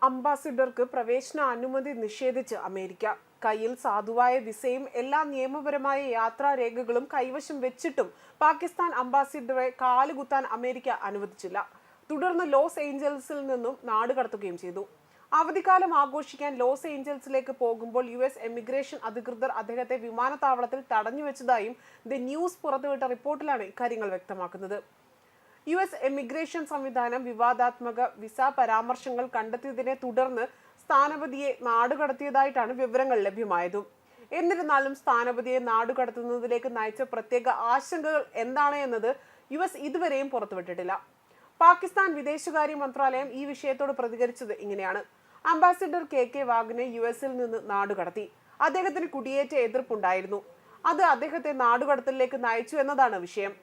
അംബാസിഡർക്ക് പ്രവേശന അനുമതി നിഷേധിച്ച് അമേരിക്ക. കയ്യിൽ സാധുവായ വിസയും എല്ലാ നിയമപരമായ യാത്രാ രേഖകളും കൈവശം വെച്ചിട്ടും പാകിസ്ഥാൻ അംബാസിഡറെ കാലുകുത്താൻ അമേരിക്ക അനുവദിച്ചില്ല. തുടർന്ന് ലോസ് ഏഞ്ചൽസിൽ നിന്നും നാടുകടത്തുകയും ചെയ്തു. അവധിക്കാലം ആഘോഷിക്കാൻ ലോസ് ഏഞ്ചൽസിലേക്ക് പോകുമ്പോൾ US എമിഗ്രേഷൻ അധികൃതർ അദ്ദേഹത്തെ വിമാനത്താവളത്തിൽ തടഞ്ഞുവെച്ചതായും ദി ന്യൂസ് പുറത്തുവിട്ട റിപ്പോർട്ടിലാണ് ഇക്കാര്യങ്ങൾ വ്യക്തമാക്കുന്നത്. US എമിഗ്രേഷൻ സംവിധാനം വിവാദാത്മക വിസ പരാമർശങ്ങൾ കണ്ടെത്തിയതിനെ തുടർന്ന് സ്ഥാനപതിയെ നാടുകടത്തിയതായിട്ടാണ് വിവരങ്ങൾ ലഭ്യമായതും. എന്നിരുന്നാലും സ്ഥാനപതിയെ നാടുകടത്തുന്നതിലേക്ക് നയിച്ച പ്രത്യേക ആശങ്കകൾ എന്താണ് എന്നത് US ഇതുവരെയും പുറത്തുവിട്ടിട്ടില്ല. പാകിസ്ഥാൻ വിദേശകാര്യ മന്ത്രാലയം ഈ വിഷയത്തോട് പ്രതികരിച്ചത് ഇങ്ങനെയാണ്: അംബാസിഡർ KK വാഗനെ US-ൽ നിന്ന് നാടുകടത്തി. അദ്ദേഹത്തിന് കുടിയേറ്റ എതിർപ്പുണ്ടായിരുന്നു. അത് അദ്ദേഹത്തെ നാടുകടത്തലിലേക്ക് നയിച്ചു എന്നതാണ് വിഷയം.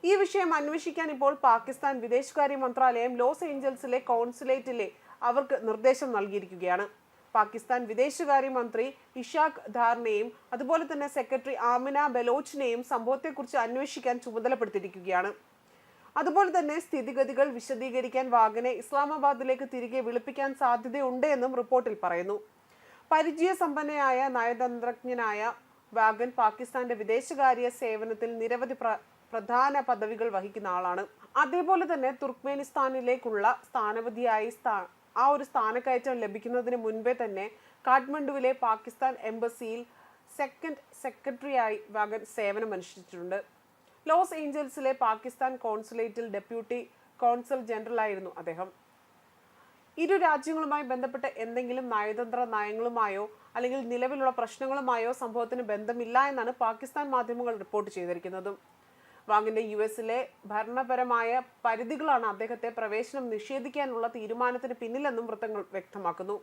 ഈ വിഷയം അന്വേഷിക്കാൻ ഇപ്പോൾ പാകിസ്ഥാൻ വിദേശകാര്യ മന്ത്രാലയം ലോസ് ഏഞ്ചൽസിലെ കോൺസുലേറ്റിലെ അവർക്ക് നിർദ്ദേശം നൽകിയിരിക്കുകയാണ്. പാകിസ്ഥാൻ വിദേശകാര്യ മന്ത്രി ഇഷാഖ് ധാറിനെയും അതുപോലെ തന്നെ സെക്രട്ടറി ആമിന ബലോച്ചിനെയും സംഭവത്തെക്കുറിച്ച് അന്വേഷിക്കാൻ ചുമതലപ്പെടുത്തിയിരിക്കുകയാണ്. അതുപോലെ തന്നെ സ്ഥിതിഗതികൾ വിശദീകരിക്കാൻ വാഗനെ ഇസ്ലാമാബാദിലേക്ക് തിരികെ വിളിപ്പിക്കാൻ സാധ്യതയുണ്ട് എന്നും റിപ്പോർട്ടിൽ പറയുന്നു. പരിചയസമ്പന്നയായ നയതന്ത്രജ്ഞനായ വാഗൻ പാകിസ്ഥാന്റെ വിദേശകാര്യ സേവനത്തിൽ നിരവധി പ്രധാന പദവികൾ വഹിക്കുന്ന ആളാണ്. അതേപോലെ തന്നെ തുർക്ക്മെനിസ്ഥാനിലേക്കുള്ള സ്ഥാനപതിയായി ഒരു സ്ഥാനക്കയറ്റം ലഭിക്കുന്നതിന് മുൻപേ തന്നെ കാഠ്മണ്ഡുവിലെ പാകിസ്ഥാൻ എംബസിയിൽ സെക്കൻഡ് സെക്രട്ടറിയായി വാഗൻ സേവനമനുഷ്ഠിച്ചിട്ടുണ്ട്. ലോസ് ഏഞ്ചൽസിലെ പാകിസ്ഥാൻ കോൺസുലേറ്റിൽ ഡെപ്യൂട്ടി കോൺസൽ ജനറൽ ആയിരുന്നു അദ്ദേഹം. ഇരു രാജ്യങ്ങളുമായി ബന്ധപ്പെട്ട എന്തെങ്കിലും നയതന്ത്ര നയങ്ങളുമായോ അല്ലെങ്കിൽ നിലവിലുള്ള പ്രശ്നങ്ങളുമായോ സംഭവത്തിന് ബന്ധമില്ല എന്നാണ് പാകിസ്ഥാൻ മാധ്യമങ്ങൾ റിപ്പോർട്ട് ചെയ്തിരിക്കുന്നതും. വാഗന്റെ US-ലെ ഭരണപരമായ പരിധികളാണ് അദ്ദേഹത്തെ പ്രവേശനം നിഷേധിക്കാനുള്ള തീരുമാനത്തിന് പിന്നിലെന്നും വൃത്തങ്ങൾ വ്യക്തമാക്കുന്നു.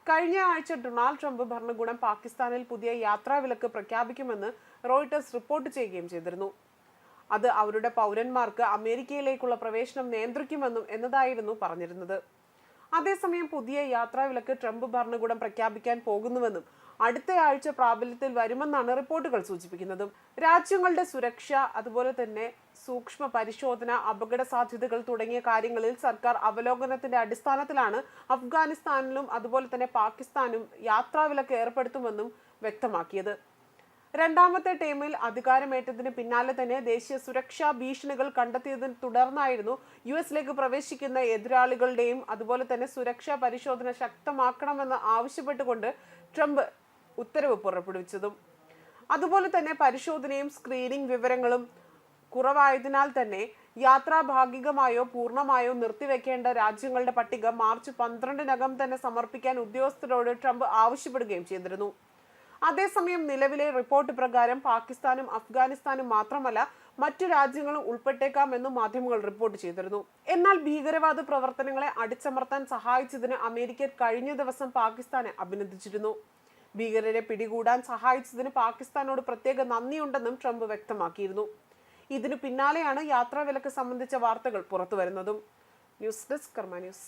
കഴിഞ്ഞ ആഴ്ച ഡൊണാൾഡ് ട്രംപ് ഭരണകൂടം പാകിസ്ഥാനിൽ പുതിയ യാത്രാവിലക്ക് പ്രഖ്യാപിക്കുമെന്ന് റോയിട്ടേഴ്സ് റിപ്പോർട്ട് ചെയ്യുകയും ചെയ്തിരുന്നു. അത് അവരുടെ പൗരന്മാർക്ക് അമേരിക്കയിലേക്കുള്ള പ്രവേശനം നിയന്ത്രിക്കുമെന്നും എന്നതായിരുന്നു പറഞ്ഞിരുന്നത്. അതേസമയം പുതിയ യാത്രാവിലക്ക് ട്രംപ് ഭരണകൂടം പ്രഖ്യാപിക്കാൻ പോകുന്നുവെന്നും അടുത്ത ആഴ്ച പ്രാബല്യത്തിൽ വരുമെന്നാണ് റിപ്പോർട്ടുകൾ സൂചിപ്പിക്കുന്നത്. രാജ്യങ്ങളുടെ സുരക്ഷ, അതുപോലെ തന്നെ സൂക്ഷ്മ പരിശോധന, അപകട സാധ്യതകൾ തുടങ്ങിയ കാര്യങ്ങളിൽ സർക്കാർ അവലോകനത്തിന്റെ അടിസ്ഥാനത്തിലാണ് അഫ്ഗാനിസ്ഥാനിലും അതുപോലെ തന്നെ പാകിസ്ഥാനും യാത്രാവിലക്ക് ഏർപ്പെടുത്തുമെന്നും വ്യക്തമാക്കിയത്. രണ്ടാമത്തെ ടേമിൽ അധികാരമേറ്റതിന് പിന്നാലെ തന്നെ ദേശീയ സുരക്ഷാ ഭീഷണികൾ കണ്ടെത്തിയതിനെ തുടർന്നായിരുന്നു US-ലേക്ക് പ്രവേശിക്കുന്ന എതിരാളികളുടെയും അതുപോലെ തന്നെ സുരക്ഷാ പരിശോധന ശക്തമാക്കണമെന്ന് ആവശ്യപ്പെട്ടുകൊണ്ട് ട്രംപ് ഉത്തരവ് പുറപ്പെടുവിച്ചതും. അതുപോലെ തന്നെ പരിശോധനയും സ്ക്രീനിംഗ് വിവരങ്ങളും കുറവായതിനാൽ തന്നെ യാത്രാ ഭാഗികമായോ പൂർണ്ണമായോ നിർത്തിവെക്കേണ്ട രാജ്യങ്ങളുടെ പട്ടിക മാർച്ച് 12-നകം തന്നെ സമർപ്പിക്കാൻ ഉദ്യോഗസ്ഥരോട് ട്രംപ് ആവശ്യപ്പെടുകയും ചെയ്തിരുന്നു. അതേസമയം നിലവിലെ റിപ്പോർട്ട് പ്രകാരം പാകിസ്ഥാനും അഫ്ഗാനിസ്ഥാനും മാത്രമല്ല മറ്റു രാജ്യങ്ങളും ഉൾപ്പെട്ടേക്കാമെന്നും മാധ്യമങ്ങൾ റിപ്പോർട്ട് ചെയ്തിരുന്നു. എന്നാൽ ഭീകരവാദ പ്രവർത്തനങ്ങളെ അടിച്ചമർത്താൻ സഹായിച്ചതിന് അമേരിക്ക കഴിഞ്ഞ ദിവസം പാകിസ്ഥാനെ അഭിനന്ദിച്ചിരുന്നു. ഭീകരരെ പിടികൂടാൻ സഹായിച്ചതിന് പാകിസ്ഥാനോട് പ്രത്യേക നന്ദിയുണ്ടെന്നും ട്രംപ് വ്യക്തമാക്കിയിരുന്നു. ഇതിനു പിന്നാലെയാണ് യാത്രാവിലക്ക് സംബന്ധിച്ച വാർത്തകൾ പുറത്തുവരുന്നതും. ന്യൂസ് ഡെസ്ക് കർമ്മ ന്യൂസ്.